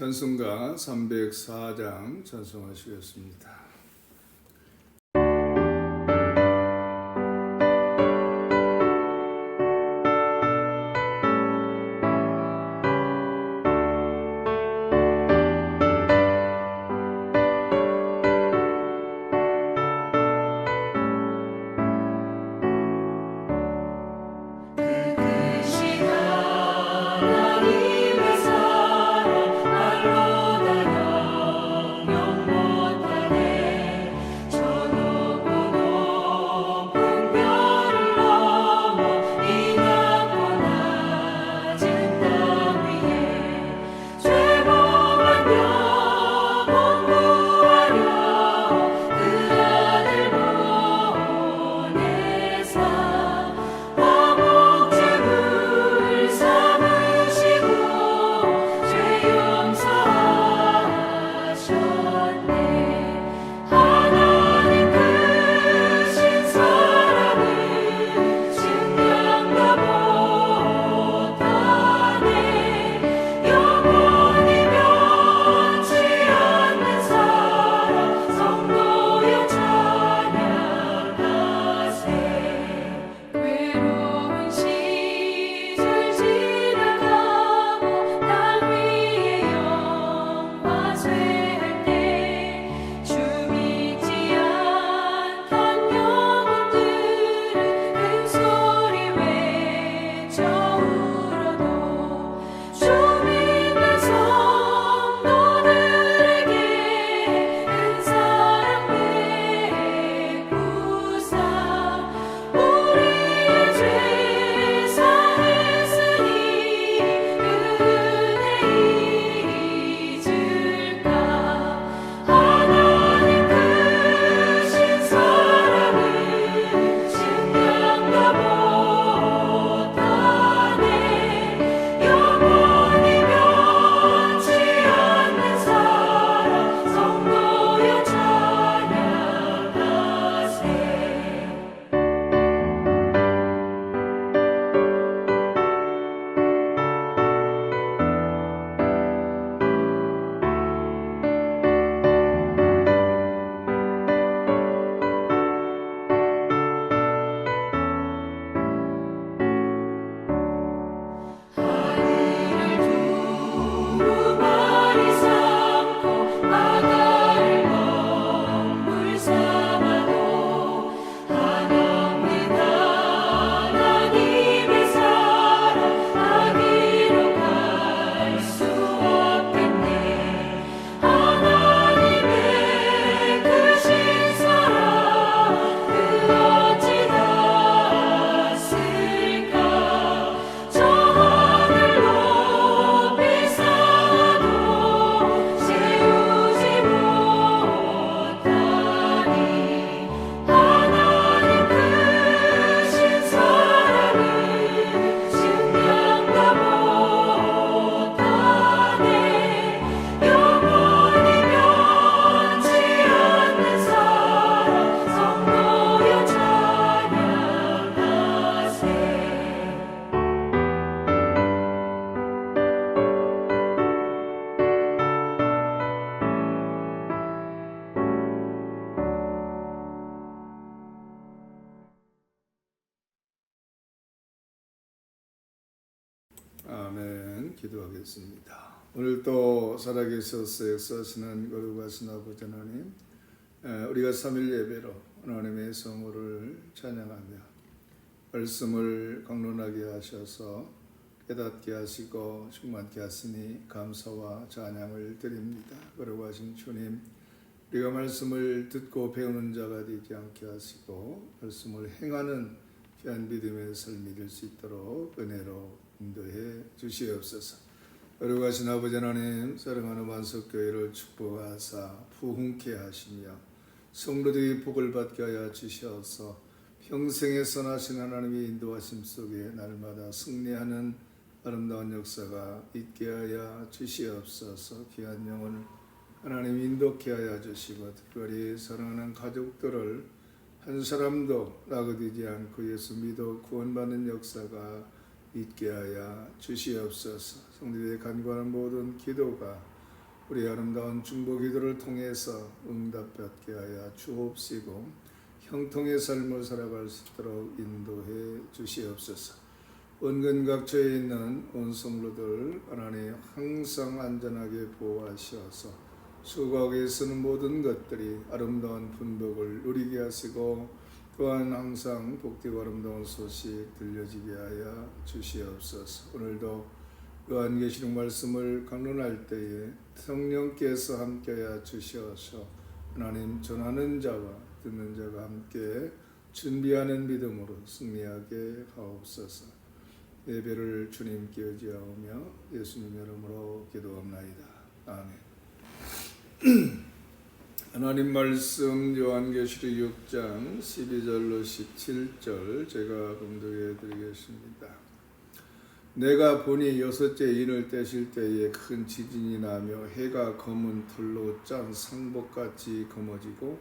찬송가 304장 찬송하시겠습니다. 못 하네 기도하겠습니다. 오늘도 살아계셔서 역사하시는 거룩하신 아버지 하나님, 우리가 3일 예배로 하나님의 성호를 찬양하며 말씀을 강론하게 하셔서 깨닫게 하시고 충만케 하시니 감사와 찬양을 드립니다. 거룩하신 주님, 우리가 말씀을 듣고 배우는 자가 되지 않게 하시고 말씀을 행하는 귀한 믿음의 삶이 될 수 있도록 은혜로 인도해 주시옵소서. 거룩하신 아버지 하나님, 사랑하는 만석교회를 축복하사 부흥케 하시며 성도들이 복을 받게 하여 주셔서 평생에 선하신 하나님의 인도하심 속에 날마다 승리하는 아름다운 역사가 있게 하여 주시옵소서. 귀한 영혼을 하나님 인도케 하여 주시고 특별히 사랑하는 가족들을 한 사람도 낙오되지 않고 예수 믿어 구원받는 역사가 있게 하여 주시옵소서. 성도들의 간구하는 모든 기도가 우리 아름다운 중보 기도를 통해서 응답받게 하여 주옵시고 형통의 삶을 살아갈 수 있도록 인도해 주시옵소서. 원근각처에 있는 온 성도들 하나님 항상 안전하게 보호하셔서 수고하게 쓰는 모든 것들이 아름다운 분복을 누리게 하시고 또한 항상 복되고 아름다운 소식 들려지게 하여 주시옵소서. 오늘도 요한계시록 말씀을 강론할 때에 성령께서 함께하여 주셔서 하나님 전하는 자와 듣는 자가 함께 준비하는 믿음으로 승리하게 하옵소서. 예배를 주님께 의지하오며 예수님 이름으로 기도합나이다. 아멘. 하나님 말씀 요한계시록 6장 12절로 17절 제가 봉독해 드리겠습니다. 내가 보니 여섯째 인을 떼실 때에 큰 지진이 나며 해가 검은 털로 짠 상복같이 검어지고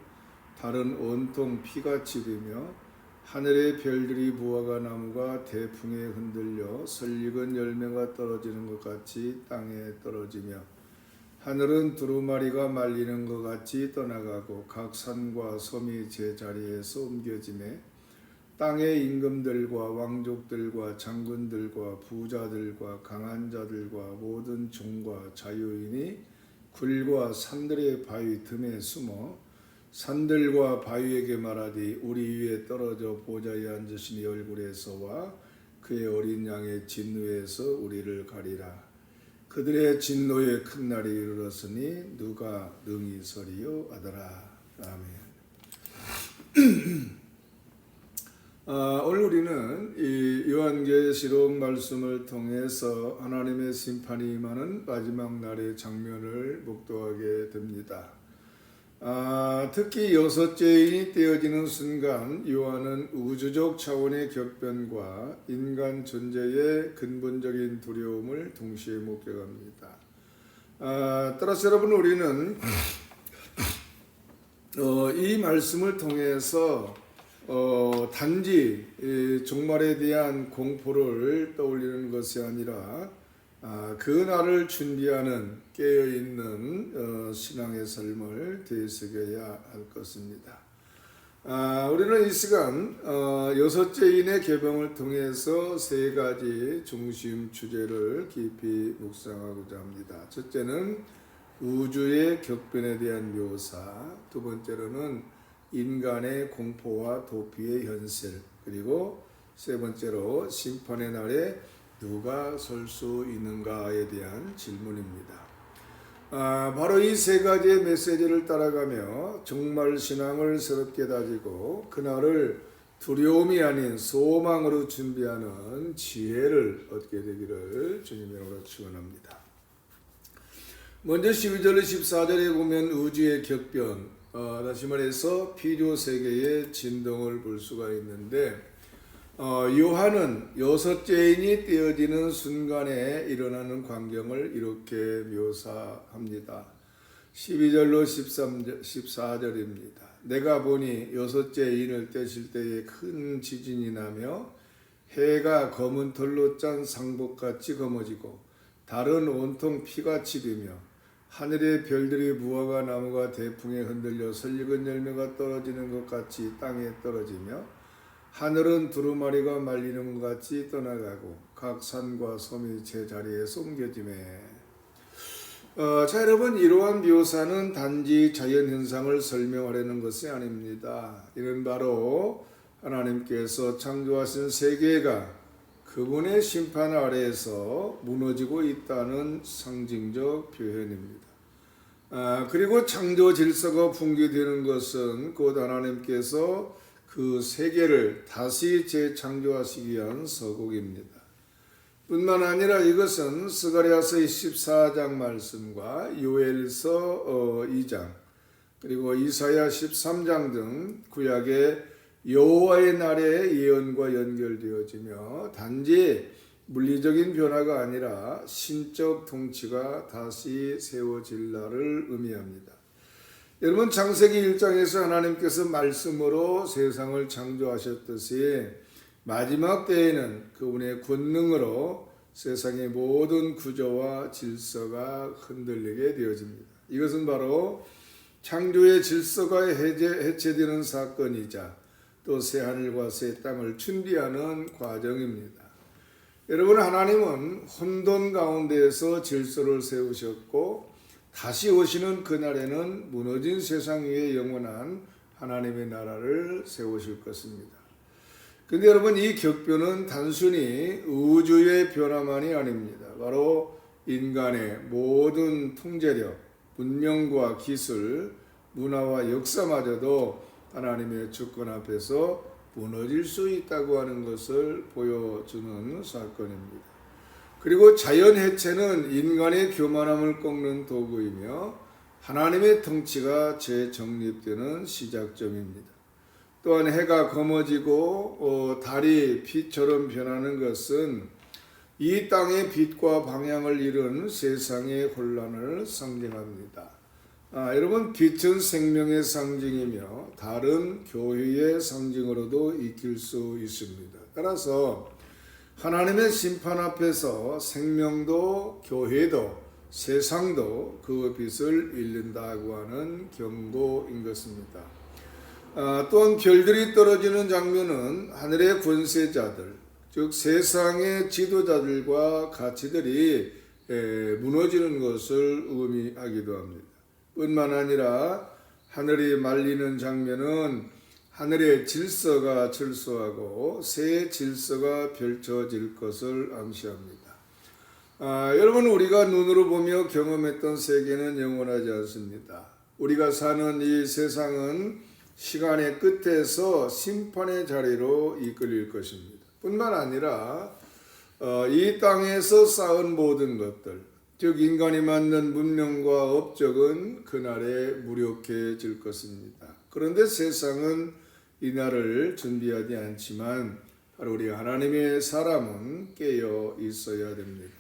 달은 온통 피같이 되며 하늘의 별들이 무화과 나무가 대풍에 흔들려 설익은 열매가 떨어지는 것 같이 땅에 떨어지며 하늘은 두루마리가 말리는 것 같이 떠나가고 각 산과 섬이 제 자리에서 옮겨지매 땅의 임금들과 왕족들과 장군들과 부자들과 강한 자들과 모든 종과 자유인이 굴과 산들의 바위 틈에 숨어 산들과 바위에게 말하되 우리 위에 떨어져 보좌에 앉으신 이 얼굴에서와 그의 어린 양의 진노에서 우리를 가리라. 그들의 진노의 큰 날이 이르렀으니 누가 능히 서리요 하더라. 아멘. 오늘 우리는 이 요한계시록 말씀을 통해서 하나님의 심판이 임하는 마지막 날의 장면을 목도하게 됩니다. 특히 여섯째 인이 떼어지는 순간 요한은 우주적 차원의 격변과 인간 존재의 근본적인 두려움을 동시에 목격합니다. 따라서 여러분 우리는 이 말씀을 통해서 단지 종말에 대한 공포를 떠올리는 것이 아니라 그 날을 준비하는 깨어있는 신앙의 삶을 되새겨야 할 것입니다. 우리는 이 시간 여섯째 인의 개봉을 통해서 세 가지 중심 주제를 깊이 묵상하고자 합니다. 첫째는 우주의 격변에 대한 묘사, 두 번째로는 인간의 공포와 도피의 현실, 그리고 세 번째로 심판의 날에 누가 설 수 있는가에 대한 질문입니다. 바로 이 세 가지의 메시지를 따라가며 정말 신앙을 새롭게 다지고 그날을 두려움이 아닌 소망으로 준비하는 지혜를 얻게 되기를 주님의 이름으로 축원합니다. 먼저 12절로 14절에 보면 우주의 격변, 다시 말해서 피조 세계의 진동을 볼 수가 있는데 요한은 여섯째 인이 떼어지는 순간에 일어나는 광경을 이렇게 묘사합니다. 12절로 14절입니다. 내가 보니 여섯째 인을 떼실 때에 큰 지진이 나며 해가 검은 털로 짠 상복같이 검어지고 달은 온통 피같이 되며 하늘의 별들이 무화과 나무가 대풍에 흔들려 설익은 열매가 떨어지는 것 같이 땅에 떨어지며 하늘은 두루마리가 말리는 것 같이 떠나가고 각 산과 섬이 제자리에 옮겨지매. 자, 여러분, 이러한 묘사는 단지 자연현상을 설명하려는 것이 아닙니다. 이는 바로 하나님께서 창조하신 세계가 그분의 심판 아래에서 무너지고 있다는 상징적 표현입니다. 그리고 창조 질서가 붕괴되는 것은 곧 하나님께서 그 세계를 다시 재창조하시기 위한 서곡입니다. 뿐만 아니라 이것은 스가랴서 14장 말씀과 요엘서 2장 그리고 이사야 13장 등 구약의 여호와의 날의 예언과 연결되어지며 단지 물리적인 변화가 아니라 신적 통치가 다시 세워질 날을 의미합니다. 여러분, 창세기 1장에서 하나님께서 말씀으로 세상을 창조하셨듯이 마지막 때에는 그분의 권능으로 세상의 모든 구조와 질서가 흔들리게 되어집니다. 이것은 바로 창조의 질서가 해체되는 사건이자 또 새하늘과 새 땅을 준비하는 과정입니다. 여러분, 하나님은 혼돈 가운데에서 질서를 세우셨고 다시 오시는 그날에는 무너진 세상 위에 영원한 하나님의 나라를 세우실 것입니다. 근데 여러분, 이 격변은 단순히 우주의 변화만이 아닙니다. 바로 인간의 모든 통제력, 문명과 기술, 문화와 역사마저도 하나님의 주권 앞에서 무너질 수 있다고 하는 것을 보여주는 사건입니다. 그리고 자연 해체는 인간의 교만함을 꺾는 도구이며 하나님의 통치가 재정립되는 시작점입니다. 또한 해가 검어지고 달이 빛처럼 변하는 것은 이 땅의 빛과 방향을 잃은 세상의 혼란을 상징합니다. 여러분, 빛은 생명의 상징이며 달은 교회의 상징으로도 익힐 수 있습니다. 따라서 하나님의 심판 앞에서 생명도 교회도 세상도 그 빛을 잃는다고 하는 경고인 것입니다. 또한 별들이 떨어지는 장면은 하늘의 권세자들, 즉 세상의 지도자들과 가치들이 무너지는 것을 의미하기도 합니다. 뿐만 아니라 하늘이 말리는 장면은 하늘의 질서가 철수하고 새 질서가 펼쳐질 것을 암시합니다. 여러분, 우리가 눈으로 보며 경험했던 세계는 영원하지 않습니다. 우리가 사는 이 세상은 시간의 끝에서 심판의 자리로 이끌릴 것입니다. 뿐만 아니라 이 땅에서 쌓은 모든 것들, 즉 인간이 만든 문명과 업적은 그날에 무력해질 것입니다. 그런데 세상은 이날을 준비하지 않지만 바로 우리 하나님의 사람은 깨어 있어야 됩니다.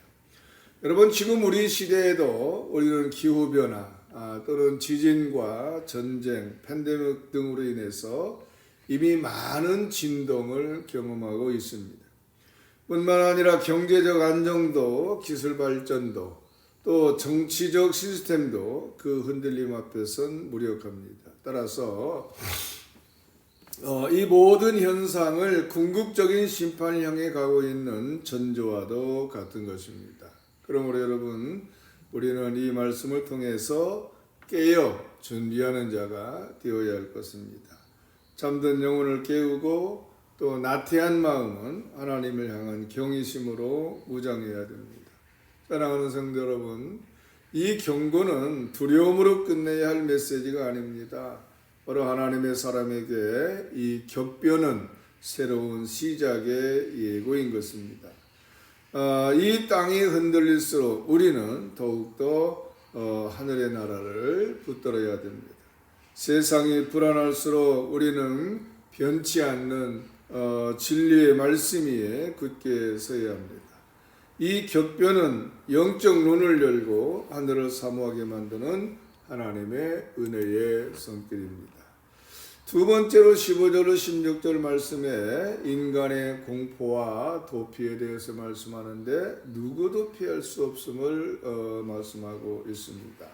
여러분, 지금 우리 시대에도 우리는 기후변화 또는 지진과 전쟁, 팬데믹 등으로 인해서 이미 많은 진동을 경험하고 있습니다. 뿐만 아니라 경제적 안정도, 기술 발전도, 또 정치적 시스템도 그 흔들림 앞에선 무력합니다. 따라서 이 모든 현상을 궁극적인 심판을 향해 가고 있는 전조와도 같은 것입니다. 그러므로 여러분, 우리는 이 말씀을 통해서 깨어 준비하는 자가 되어야 할 것입니다. 잠든 영혼을 깨우고 또 나태한 마음은 하나님을 향한 경외심으로 무장해야 됩니다. 사랑하는 성도 여러분, 이 경고는 두려움으로 끝내야 할 메시지가 아닙니다. 바로 하나님의 사람에게 이 격변은 새로운 시작의 예고인 것입니다. 이 땅이 흔들릴수록 우리는 더욱더 하늘의 나라를 붙들어야 됩니다. 세상이 불안할수록 우리는 변치 않는 진리의 말씀 위에 굳게 서야 합니다. 이 격변은 영적 눈을 열고 하늘을 사모하게 만드는 하나님의 은혜의 손길입니다. 두 번째로 15절로 16절 말씀에 인간의 공포와 도피에 대해서 말씀하는데 누구도 피할 수 없음을 말씀하고 있습니다.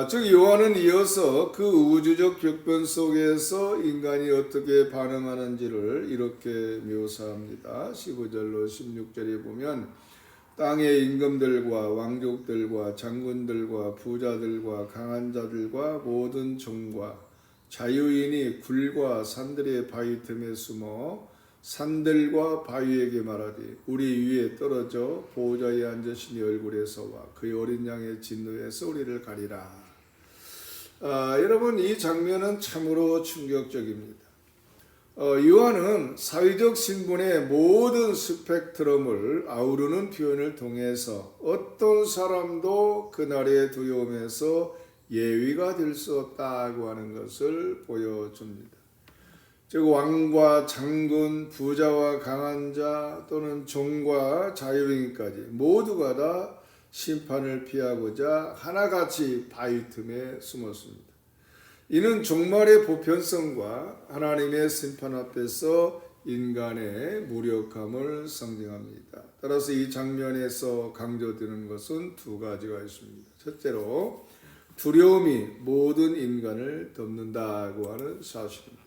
즉 요한은 이어서 그 우주적 격변 속에서 인간이 어떻게 반응하는지를 이렇게 묘사합니다. 15절로 16절에 보면 땅의 임금들과 왕족들과 장군들과 부자들과 강한 자들과 모든 종과 자유인이 굴과 산들의 바위 틈에 숨어 산들과 바위에게 말하되 우리 위에 떨어져 보호자에 앉으신 얼굴에서와 그의 어린 양의 진노에서 우리를 가리라. 여러분, 이 장면은 참으로 충격적입니다. 요한은 사회적 신분의 모든 스펙트럼을 아우르는 표현을 통해서 어떤 사람도 그날의 두려움에서 예위가 될 수 없다고 하는 것을 보여줍니다. 즉 왕과 장군, 부자와 강한 자 또는 종과 자유인까지 모두가 다 심판을 피하고자 하나같이 바위 틈에 숨었습니다. 이는 종말의 보편성과 하나님의 심판 앞에서 인간의 무력함을 상징합니다. 따라서 이 장면에서 강조되는 것은 두 가지가 있습니다. 첫째로 두려움이 모든 인간을 덮는다고 하는 사실입니다.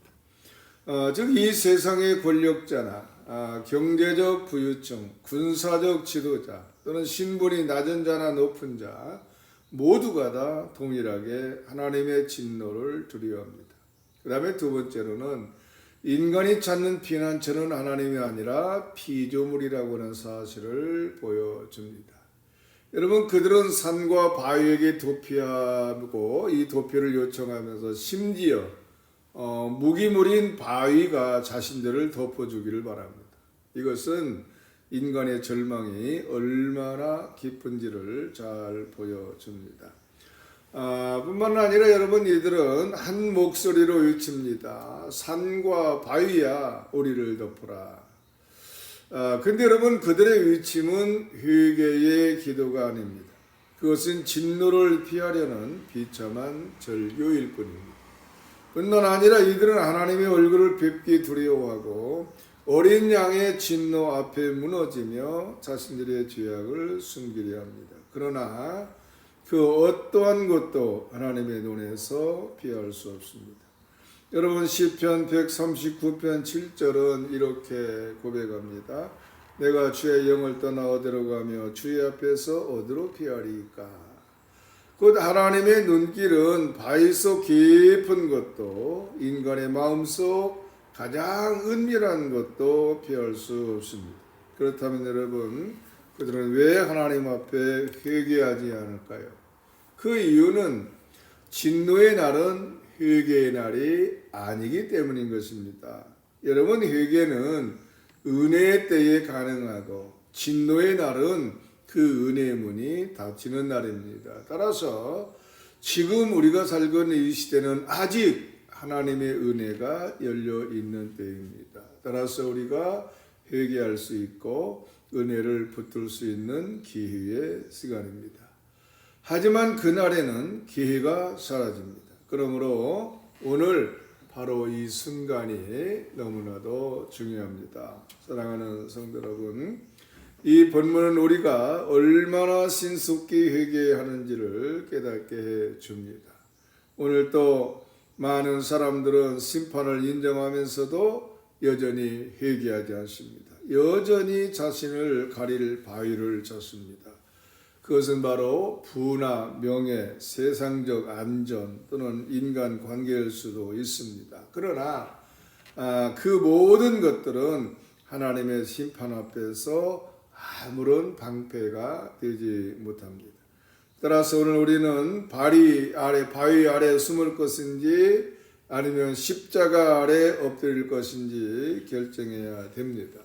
즉 이 세상의 권력자나 경제적 부유층, 군사적 지도자 또는 신분이 낮은 자나 높은 자 모두가 다 동일하게 하나님의 진노를 두려워합니다. 그 다음에 두 번째로는 인간이 찾는 피난처는 하나님이 아니라 피조물이라고 하는 사실을 보여줍니다. 여러분, 그들은 산과 바위에게 도피하고 이 도피를 요청하면서 심지어 무기물인 바위가 자신들을 덮어주기를 바랍니다. 이것은 인간의 절망이 얼마나 깊은지를 잘 보여줍니다. 뿐만 아니라 여러분, 이들은 한 목소리로 외칩니다. 산과 바위야 우리를 덮어라. 근데 여러분, 그들의 외침은 회개의 기도가 아닙니다. 그것은 진노를 피하려는 비참한 절규일 뿐입니다. 뿐만 아니라 이들은 하나님의 얼굴을 뵙기 두려워하고 어린 양의 진노 앞에 무너지며 자신들의 죄악을 숨기려 합니다. 그러나 그 어떠한 것도 하나님의 눈에서 피할 수 없습니다. 여러분, 시편 139편 7절은 이렇게 고백합니다. 내가 주의 영을 떠나 어디로 가며 주의 앞에서 어디로 피하리까. 곧 하나님의 눈길은 바위 속 깊은 것도 인간의 마음속 가장 은밀한 것도 피할 수 없습니다. 그렇다면 여러분, 그들은 왜 하나님 앞에 회개하지 않을까요? 그 이유는 진노의 날은 회개의 날이 아니기 때문인 것입니다. 여러분, 회개는 은혜의 때에 가능하고 진노의 날은 그 은혜의 문이 닫히는 날입니다. 따라서 지금 우리가 살고 있는 이 시대는 아직 하나님의 은혜가 열려 있는 때입니다. 따라서 우리가 회개할 수 있고 은혜를 붙들 수 있는 기회의 시간입니다. 하지만 그날에는 기회가 사라집니다. 그러므로 오늘 바로 이 순간이 너무나도 중요합니다. 사랑하는 성도 여러분, 이 본문은 우리가 얼마나 신속히 회개하는지를 깨닫게 해 줍니다. 오늘 또 많은 사람들은 심판을 인정하면서도 여전히 회개하지 않습니다. 여전히 자신을 가릴 바위를 찾습니다. 그것은 바로 부나 명예, 세상적 안전 또는 인간 관계일 수도 있습니다. 그러나 그 모든 것들은 하나님의 심판 앞에서 아무런 방패가 되지 못합니다. 따라서 오늘 우리는 바위 아래 숨을 것인지 아니면 십자가 아래 엎드릴 것인지 결정해야 됩니다.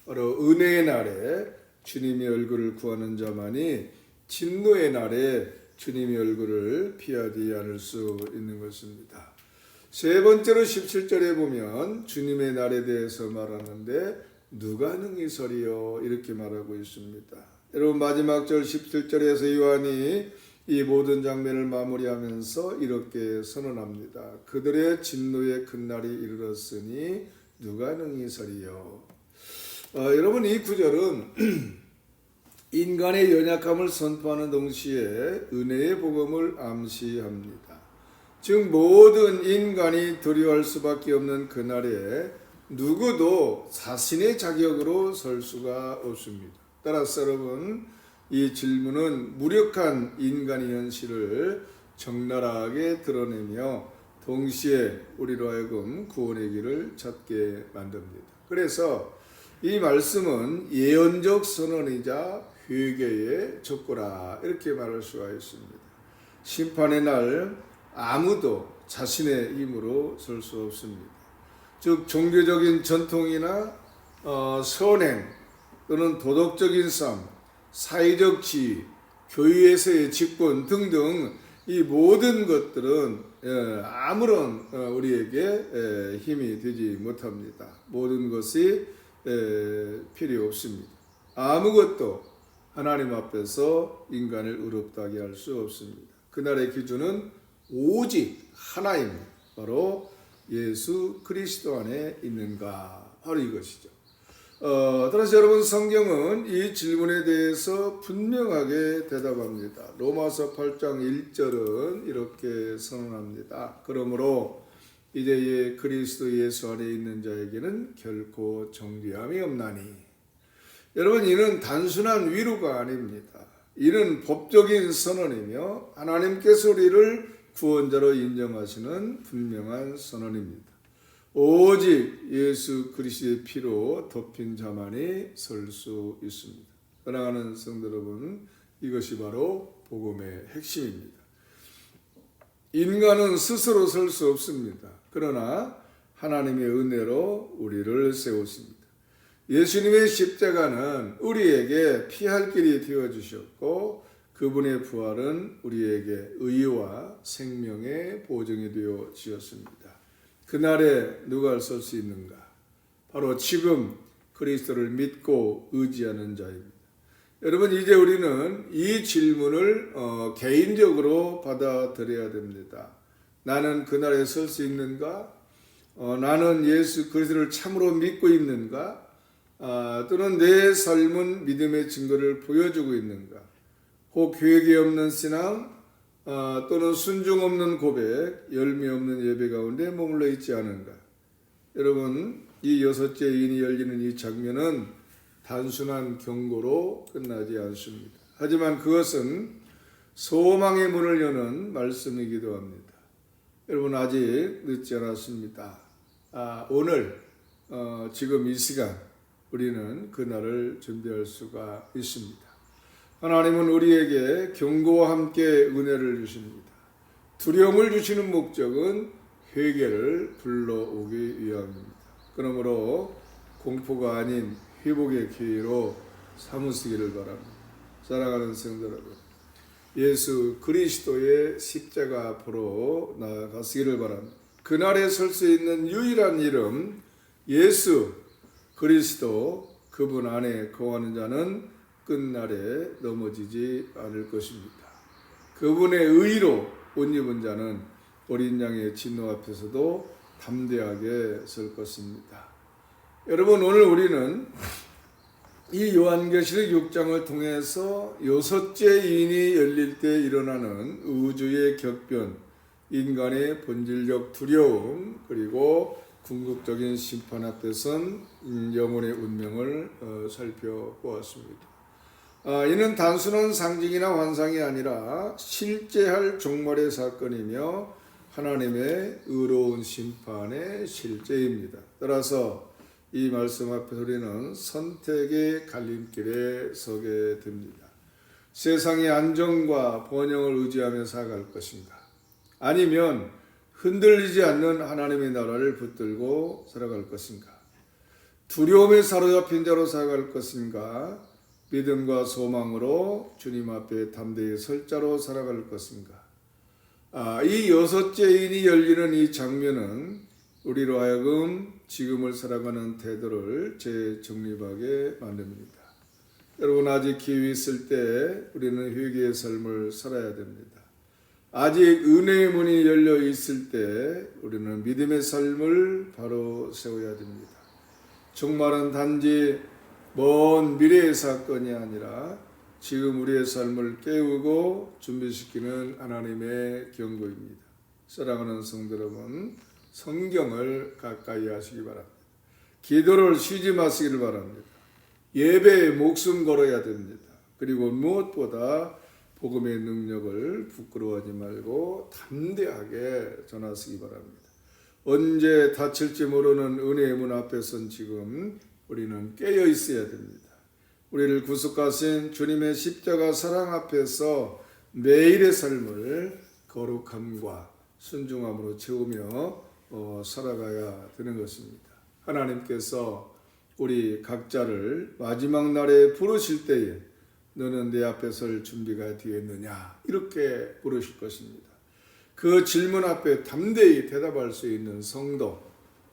바로 은혜의 날에 주님의 얼굴을 구하는 자만이 진노의 날에 주님의 얼굴을 피하지 않을 수 있는 것입니다. 세 번째로 17절에 보면 주님의 날에 대해서 말하는데 누가 능히 서리요 이렇게 말하고 있습니다. 여러분, 마지막 절 17절에서 요한이 이 모든 장면을 마무리하면서 이렇게 선언합니다. 그들의 진노의 큰 날이 이르렀으니 누가 능히 서리요. 여러분, 이 구절은 인간의 연약함을 선포하는 동시에 은혜의 복음을 암시합니다. 즉 모든 인간이 두려워할 수밖에 없는 그날에 누구도 자신의 자격으로 설 수가 없습니다. 따라서 여러분, 이 질문은 무력한 인간의 현실을 적나라하게 드러내며 동시에 우리로 하여금 구원의 길을 찾게 만듭니다. 그래서 이 말씀은 예언적 선언이자 회개의 촉구라, 이렇게 말할 수가 있습니다. 심판의 날 아무도 자신의 힘으로 설 수 없습니다. 즉 종교적인 전통이나 선행 또는 도덕적인 삶, 사회적 지위, 교회에서의 직분 등등 이 모든 것들은 아무런 우리에게 힘이 되지 못합니다. 모든 것이 필요 없습니다. 아무것도 하나님 앞에서 인간을 의롭다게 할 수 없습니다. 그날의 기준은 오직 하나입니다. 바로 예수 그리스도 안에 있는가, 바로 이것이죠. 따라서 여러분, 성경은 이 질문에 대해서 분명하게 대답합니다. 로마서 8장 1절은 이렇게 선언합니다. 그러므로 이제 그리스도 예수 안에 있는 자에게는 결코 정죄함이 없나니. 여러분, 이는 단순한 위로가 아닙니다. 이는 법적인 선언이며 하나님께서 우리를 구원자로 인정하시는 분명한 선언입니다. 오직 예수 그리스도의 피로 덮인 자만이 설 수 있습니다. 사랑하는 성도 여러분, 이것이 바로 복음의 핵심입니다. 인간은 스스로 설 수 없습니다. 그러나 하나님의 은혜로 우리를 세우십니다. 예수님의 십자가는 우리에게 피할 길이 되어주셨고, 그분의 부활은 우리에게 의와 생명의 보증이 되어 지었습니다. 그날에 누가 설 수 있는가? 바로 지금 그리스도를 믿고 의지하는 자입니다. 여러분, 이제 우리는 이 질문을 개인적으로 받아들여야 됩니다. 나는 그날에 설 수 있는가? 나는 예수 그리스도를 참으로 믿고 있는가? 또는 내 삶은 믿음의 증거를 보여주고 있는가? 혹 계획이 없는 신앙, 또는 순종 없는 고백, 열매 없는 예배 가운데 머물러 있지 않은가? 여러분, 이 여섯째 인이 열리는 이 장면은 단순한 경고로 끝나지 않습니다. 하지만 그것은 소망의 문을 여는 말씀이기도 합니다. 여러분, 아직 늦지 않았습니다. 오늘 지금 이 시간 우리는 그날을 준비할 수가 있습니다. 하나님은 우리에게 경고와 함께 은혜를 주십니다. 두려움을 주시는 목적은 회개를 불러오기 위함입니다. 그러므로 공포가 아닌 회복의 기회로 삼으시기를 바랍니다. 사랑하는 성도 여러분, 예수 그리스도의 십자가 앞으로 나아가시기를 바랍니다. 그날에 설 수 있는 유일한 이름 예수 그리스도, 그분 안에 거하는 자는 끝날에 넘어지지 않을 것입니다. 그분의 의로 옷 입은 자는 어린 양의 진노 앞에서도 담대하게 설 것입니다. 여러분, 오늘 우리는 이 요한계시록 6장을 통해서 여섯째 인이 열릴 때 일어나는 우주의 격변, 인간의 본질적 두려움, 그리고 궁극적인 심판 앞에선 영혼의 운명을 살펴보았습니다. 이는 단순한 상징이나 환상이 아니라 실제할 종말의 사건이며 하나님의 의로운 심판의 실제입니다. 따라서 이 말씀 앞에서 우리는 선택의 갈림길에 서게 됩니다. 세상의 안정과 번영을 의지하며 살아갈 것인가? 아니면 흔들리지 않는 하나님의 나라를 붙들고 살아갈 것인가? 두려움에 사로잡힌 자로 살아갈 것인가? 믿음과 소망으로 주님 앞에 담대히 설 자로 살아갈 것인가? 이 여섯째 인이 열리는 이 장면은 우리로 하여금 지금을 살아가는 태도를 재정립하게 만듭니다. 여러분, 아직 기회 있을 때 우리는 회개의 삶을 살아야 됩니다. 아직 은혜의 문이 열려 있을 때 우리는 믿음의 삶을 바로 세워야 됩니다. 종말은 단지 먼 미래의 사건이 아니라 지금 우리의 삶을 깨우고 준비시키는 하나님의 경고입니다. 사랑하는 성도 여러분, 성경을 가까이 하시기 바랍니다. 기도를 쉬지 마시기를 바랍니다. 예배에 목숨 걸어야 됩니다. 그리고 무엇보다 복음의 능력을 부끄러워하지 말고 담대하게 전하시기 바랍니다. 언제 다칠지 모르는 은혜의 문 앞에 선 지금 우리는 깨어 있어야 됩니다. 우리를 구속하신 주님의 십자가 사랑 앞에서 매일의 삶을 거룩함과 순종함으로 채우며 살아가야 되는 것입니다. 하나님께서 우리 각자를 마지막 날에 부르실 때에 너는 내 앞에 설 준비가 되었느냐 이렇게 부르실 것입니다. 그 질문 앞에 담대히 대답할 수 있는 성도,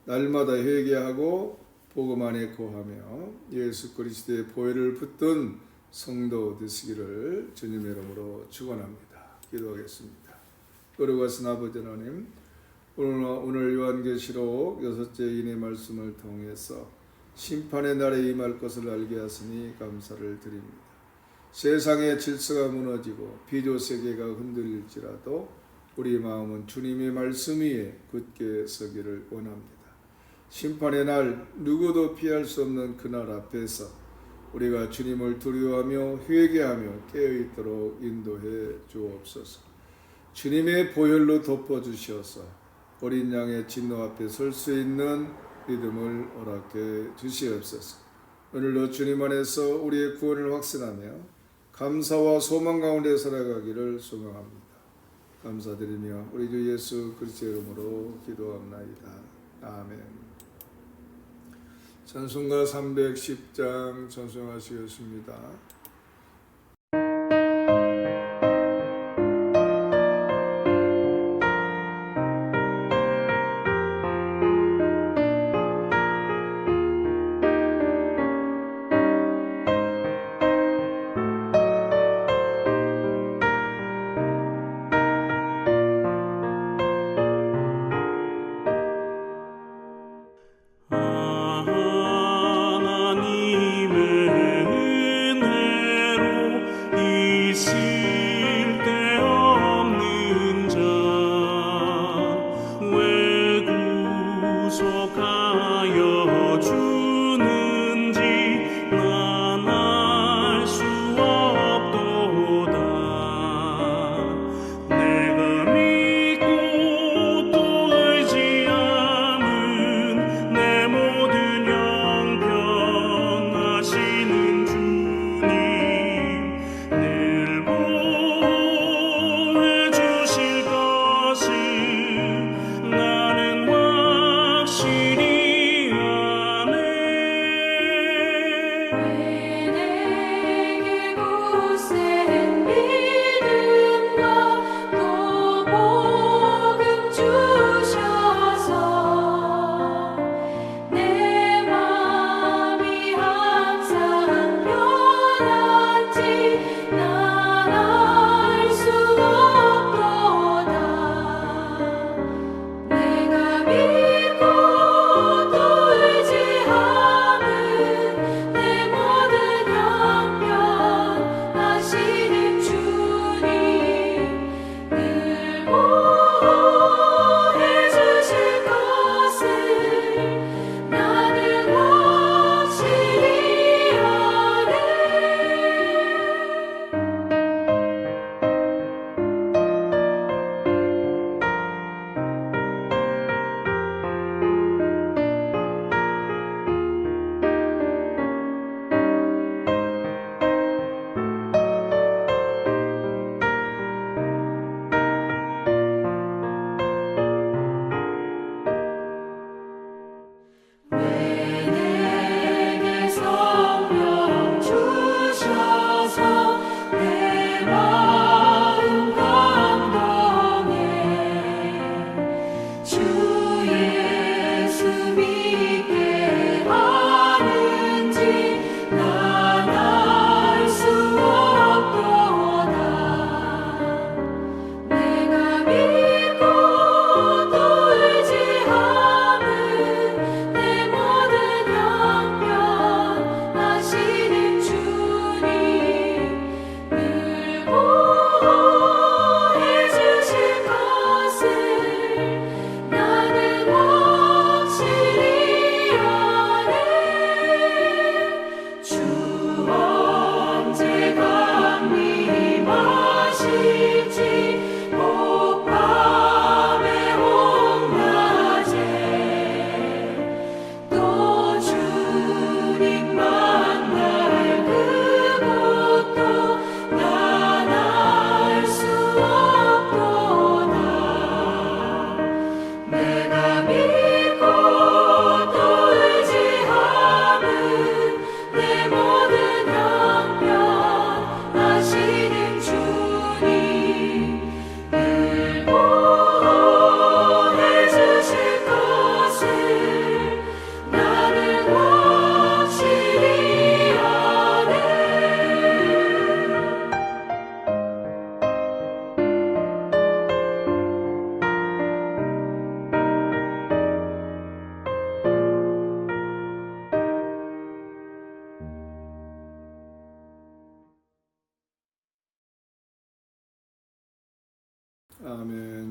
날마다 회개하고 복음 안에 거하며 예수 그리스도의 보혈을 붙든 성도 되시기를 주님의 이름으로 축원합니다. 기도하겠습니다. 거룩하신 아버지 하나님, 오늘 요한계시록 6째 인의 말씀을 통해서 심판의 날에 임할 것을 알게 하시니 감사를 드립니다. 세상의 질서가 무너지고 비조세계가 흔들릴지라도 우리 마음은 주님의 말씀 위에 굳게 서기를 원합니다. 심판의 날 누구도 피할 수 없는 그날 앞에서 우리가 주님을 두려워하며 회개하며 깨어있도록 인도해 주옵소서. 주님의 보혈로 덮어주셔서 어린 양의 진노 앞에 설 수 있는 믿음을 허락해 주시옵소서. 오늘도 주님 안에서 우리의 구원을 확신하며 감사와 소망 가운데 살아가기를 소망합니다. 감사드리며 우리 주 예수 그리스도의 이름으로 기도합나이다. 아멘. 찬송가 310장 찬송하시겠습니다. 하나님의 은혜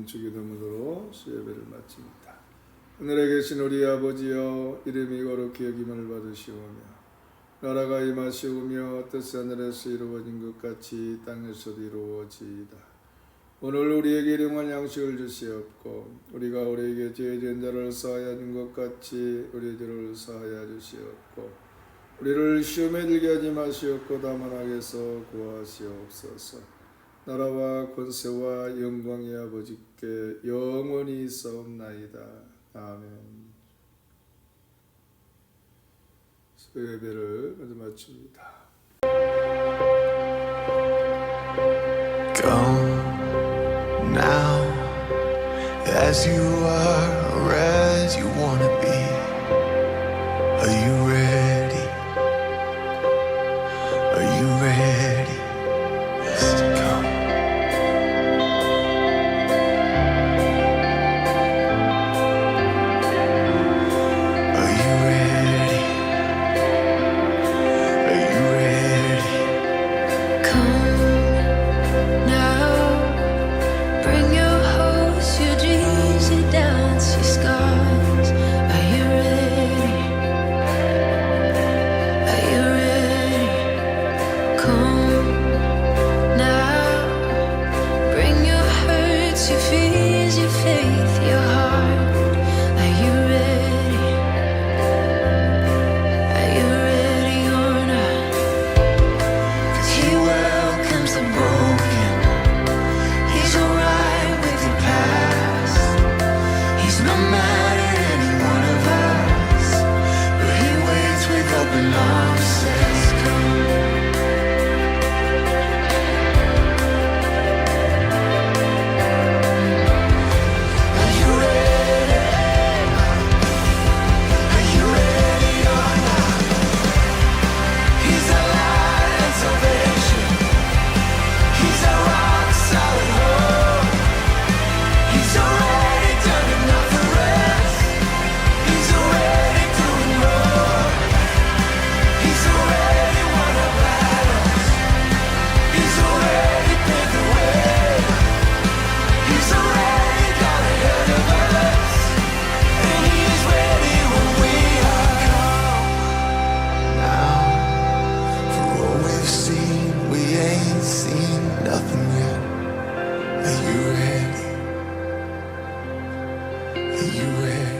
멈추기 드문으로 수예배를 마칩니다. 하늘에 계신 우리 아버지여, 이름이 거룩히 여김을 받으시오며 나라가 임하시오며 뜻이 하늘에서 이루어진 것 같이 땅에서도 이루어지이다. 오늘 우리에게 일용할 양식을 주시옵고 우리가 우리에게 죄진 자를 사하여 준 것 같이 우리 죄를 사하여 주시옵고 우리를 시험에 들게 하지 마시옵고 다만 악에서 구하시옵소서. 나라와 권세와 영광이 아버지께 영원히 있사옵나이다. 아멘. 예배를 모두 마칩니다. Go now, as you are or as you wanna be. Are you ready? Are you ready? Yes, to come. Are you ready? Are you ready? Come now, bring your hopes, your dreams, your doubts, your scars. Are you ready? Are you ready? Come now, bring your hurts, your fears, your faith, your heart. Are you ready? Are you ready or not? 'Cause he welcomes the broken. He's alright with your past. He's not mad at any one of us, but he waits with open arms, says come. Are you ready? Are you ready or not? He's our light and salvation. He's our rock solid hope. He's already done enough for us. He's already doing more. He's already won our battles. He's already paved the way. He's already gone ahead of us, and he's ready when we are. Now, for all we've seen, we ain't seen nothing yet. Are you ready? Are you ready?